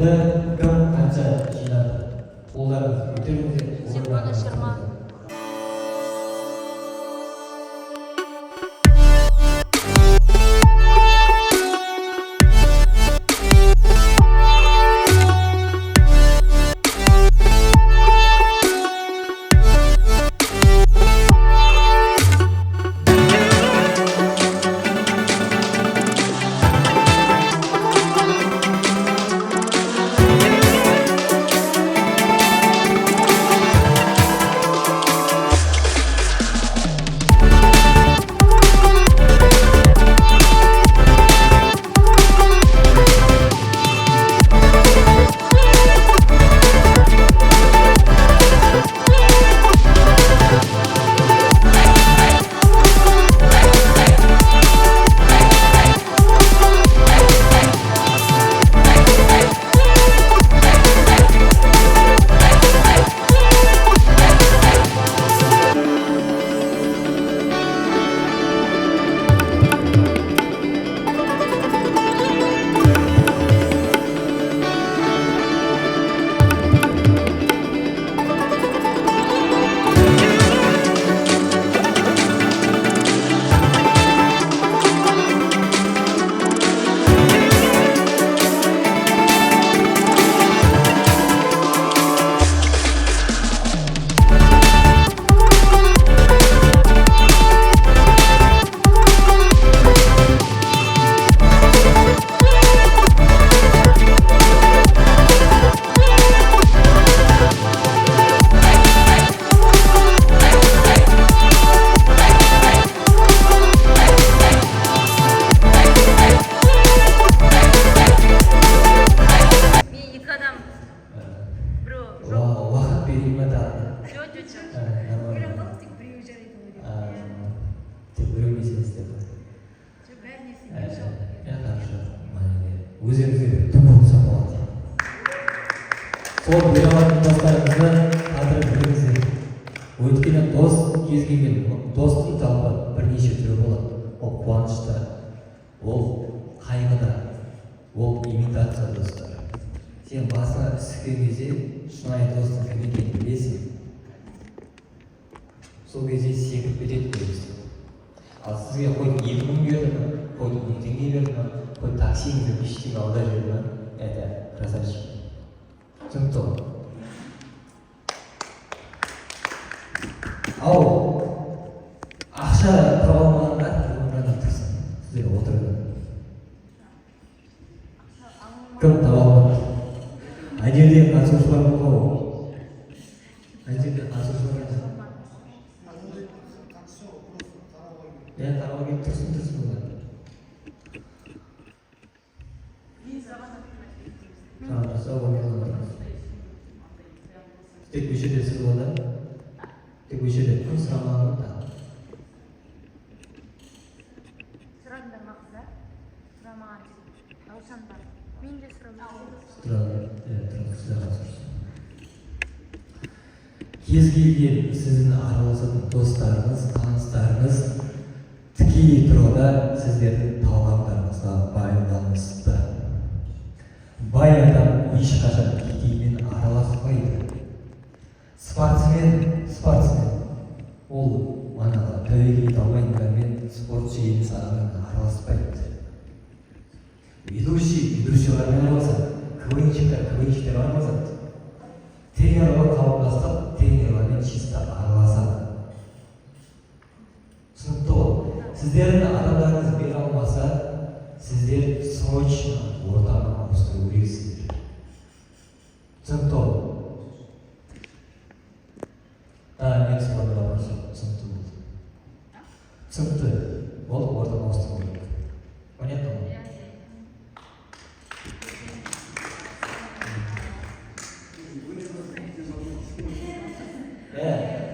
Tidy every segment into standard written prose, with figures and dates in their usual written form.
енді кім қанша жинады? Қолдарыңызды көтеріңіздер. Жиырманы жиырма. Өзіңізге түп болса болады. Сол бералатын достарыңызды қадірін біліңіздер. Өйткені дос кез келген достың жалпы бірнеше түрі болады. Ол қуанышта, ол қайғыда, ол имитация достар. Сен басына түскен кезде шынайы достың кім екенін білесің. Сол кезде секіріп кетеді көресің. Ал сізге қойдың 2000 берді ме, қойдың 1000 теңге берді ме, қой таксиіңді ештеңе алда жүрді ме, это красавчик. Түсінікті ғой. Ал ақша таба алмағандар өмірден тұрсын. Сіздер отырды. Кім таба алмады? Ана жерде қатысушылар болды ғой. Ана жерде қатысушылар болды. Я таба келіп тұрсын олар. Тек көшеде сіз болады. Тек көшеде күн сұрамағаны да. Сұрадыңдар ма қыздар? Сұрамаған. Раушандар. Мен де сұрамаған. Сұрады. Кез келген сіздің араласатын достарыңыз, таныстарыңыз тікелей тұрғыда сіздердің талғамдарыңызға байланысты. Бай адам ешқашан кедеймен араласпайды. Спортсмен. Ол манағы тәуекел ете алмайтындармен спортшы емес адаммен араласпайды. Ведущийлармен араласады. КВНщиктер араласады. Тренерлер қауымдастық, тренерлермен чисто араласады. Түсінікті ғой. Сіздердің адамдарыңыз бере алмаса, сіздер срочно ортаны ауыстыру керексіздер. Түсінікті ғой. Мен сұраным вопросы түсінікті болды. Түсінікті болды, ортаны ауыстыру керек. Понятно ма?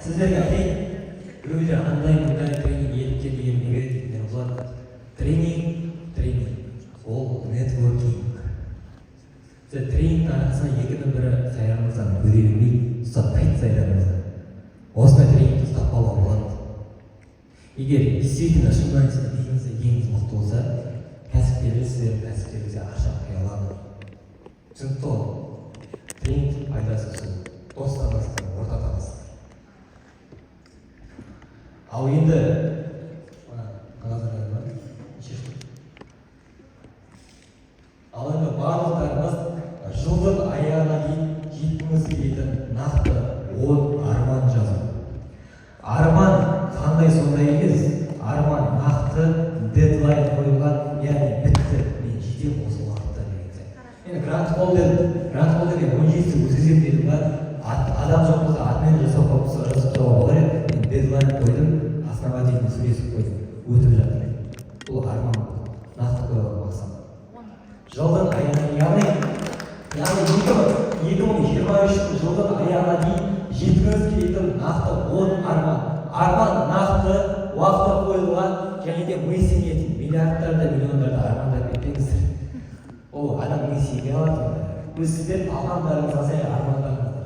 Сіздерге айтайын, біреулер андай тренинг еліп келген неге дейтіндер болады. Тренинг, ол нетворкинг. Сіз тренингтің арқасында екінің бірі сайрамыздан көре бермей, ұстатпайды сайрамыздан. Осындай тренингті ұстап алуға болады. Егер действительно шын мәнісінде бизнесте ең мықты болса, кәсіпкерлер сіздердің кәсіптеріңізге ақша құя алады. түсінікті ғой. Тренинг пайдасы сол дос табасың, орта табасың. Ал енді қағаздар бар, ал енді барлықтарымыз жылдың аяғына дейін жеткіміз келетін нақты 10 арман жазу. Арман қандай сондай емес, арман нақты дедлайн қойылған, яғни бітті, мен жетем осы уақытта деген сияқты. Енді грант холдерге 17-сі өткізем дедім ба, адам жоқ болса адмен жасап болар еді, мен дедлайн қойдым, основательно сөйлесіп қойдым, өтіп жатыр. Бұл арман нақты қойылған мақсат. Жылдың аяғына, яғни 2023 жылдың аяғына дейін жеткіңіз келетін нақты 10 арман. Арман нақты уақытта қойылған, және де ми сенетін миллиардтарды, миллиондарды армандар етпеңіздер. Ол адам ми сене алады. Өз сіздер талғамдарыңызға сай армандарыңыздар.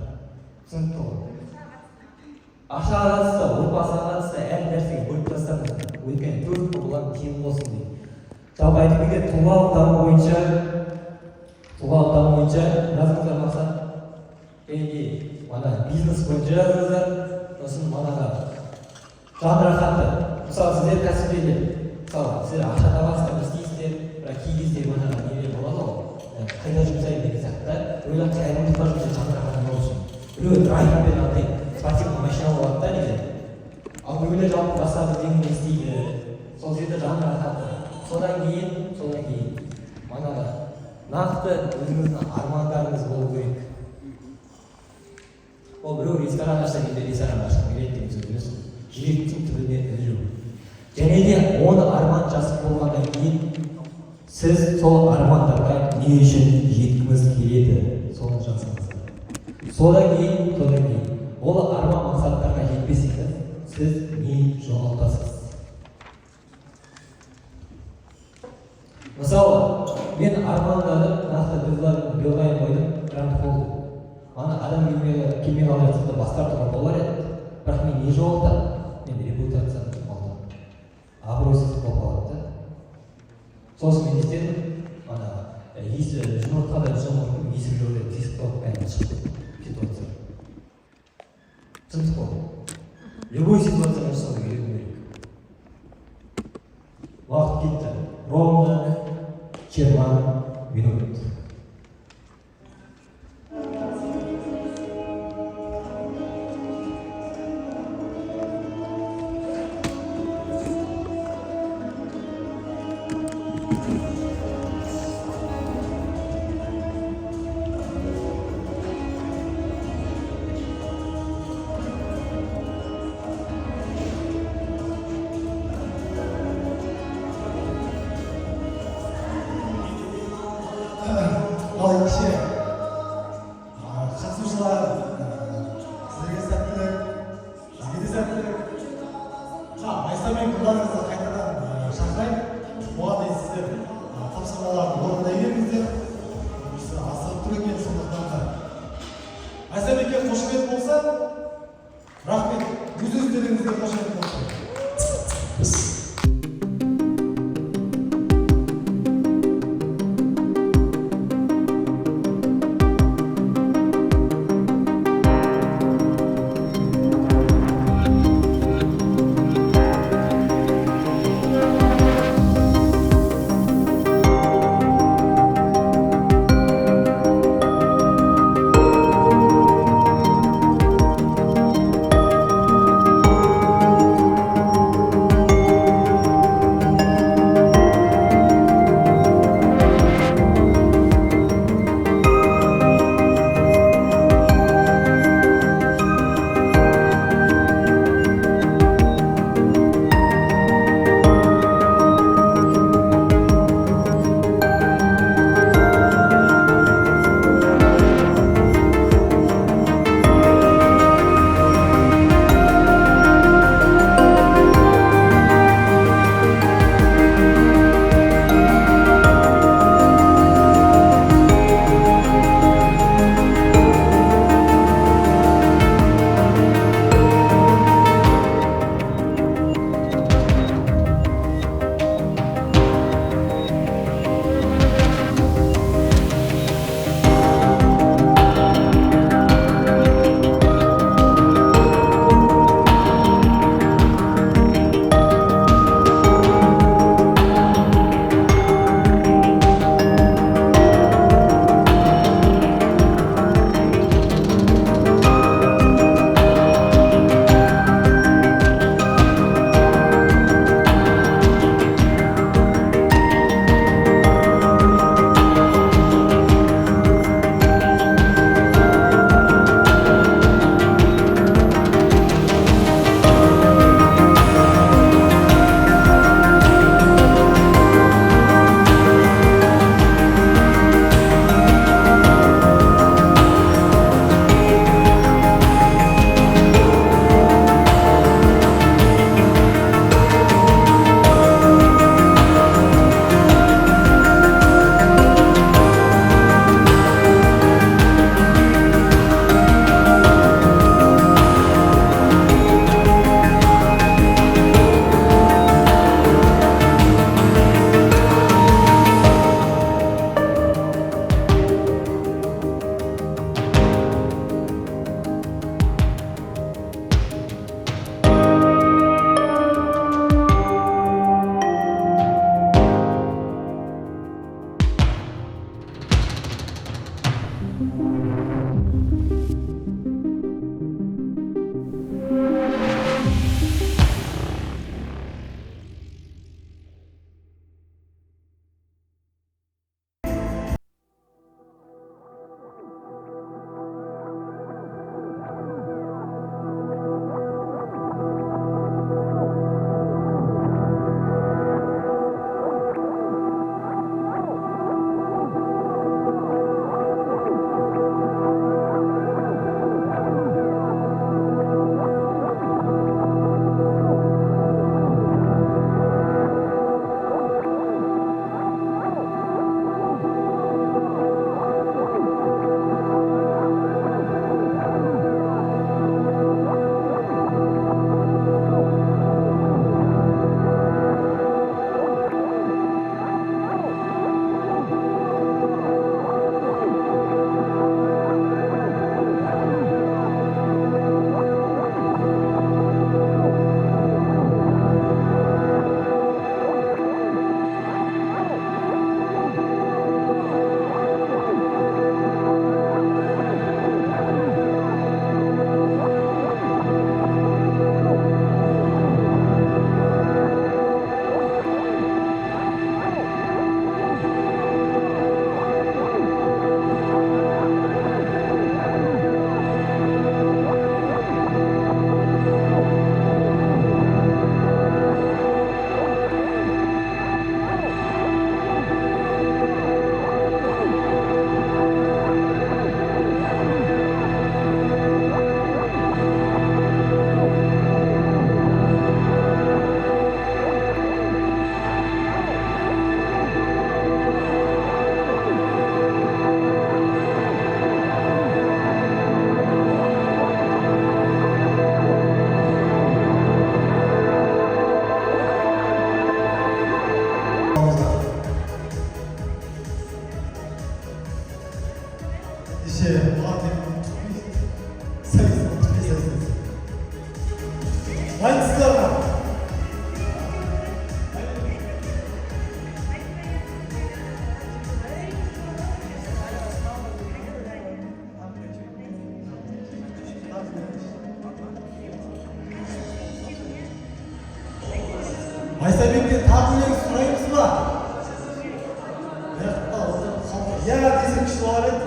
Түсінікті ғой. Ақшаға қатысты, отбасыға қатысты әр нәрсеге бөліп тастаңыздар. Өйткені 4 болған тең болсын дейді. Жалпы айтып кеткен тұлғалық даму бойынша жазыңыздар мақсат. Және бизнес бойынша жазыңыздар. Сосын манаға жан-рахатты. Мысалы сіздер кәсіпкерлер, мысалы сіздер ақша табасыздар, істейсіздер, бірақ кей кезде манаға нелер болады ғой. Қайда жұмсаймын деген сияқты. Ойлап қайырымдылыққа жұмсай жан-рахатын алу үшін. Біреу драйвпен андай спортивный машина болады да неде. Ал біреулер жалпы басқа бірдеңені істейді. Сол жерде жан-рахаты. Содан кейін манаға нақты өзіңіздің армандарыңыз болу керек. Ол біреу ресторан ашса келді, ресторан ашқым келеді деген сөз емес. Жүректің түбіне ілу. Және де оны арман жазып болғаннан кейін сіз сол армандарға не үшін жеткіңіз келеді, соны жазыңыздар. Содан кейін ол арман мақсаттарға жетпесеңіз, сіз не жоғалтасыз. Мысалы, мен армандадым, нақты дедлайн қойдым, грант болды. Ана адам келмей қалған жатқанда бас тартуға болар еді. Бірақ мен не жоғалтамын? Мен репутацияны жоғалтамын. Абыройсыздық болып қалады да. Сосын мен істедім, жұмыртқа да жұмыртқа есік жолда тесік болып бәрін шығып ситуация. Түсінікті ғой. Любой ситуацияны жасауға үйрену керек. Уақыт кетті. Ровно 20 минут. Ал ендеше қатысушылар сіздерге сәттілік, бізге де сәттілік. Майсамен күндарыңызды қайтадан шақырайын. Оған дейін сіздер тапсырмаларды орындай беріңіздер. Асығып тұр екен, сондықтан да. Майсаменге қошемет болса, рахмет. Өз-өздеріңізге қошемет болса. 이제 저한테 서있어 완성. Майсабектен тағы өлең сұраймыз ба? Я десең күшті бар еді.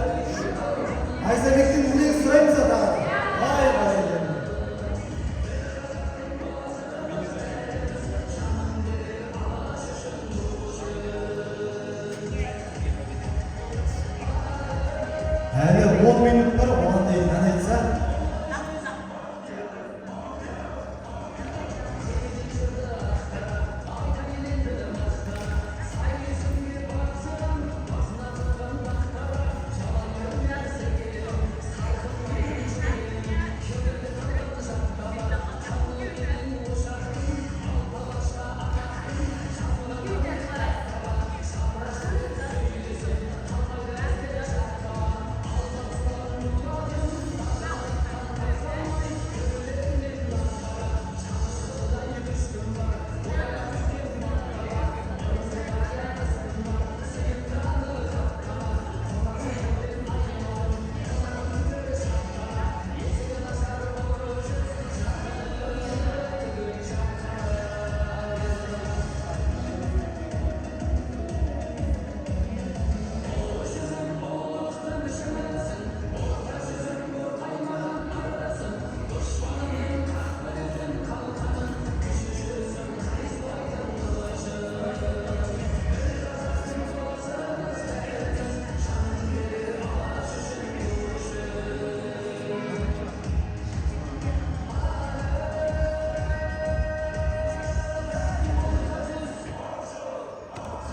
Майсабектен өлең сұраймыз ба тағы? Ай, әлі 10 минут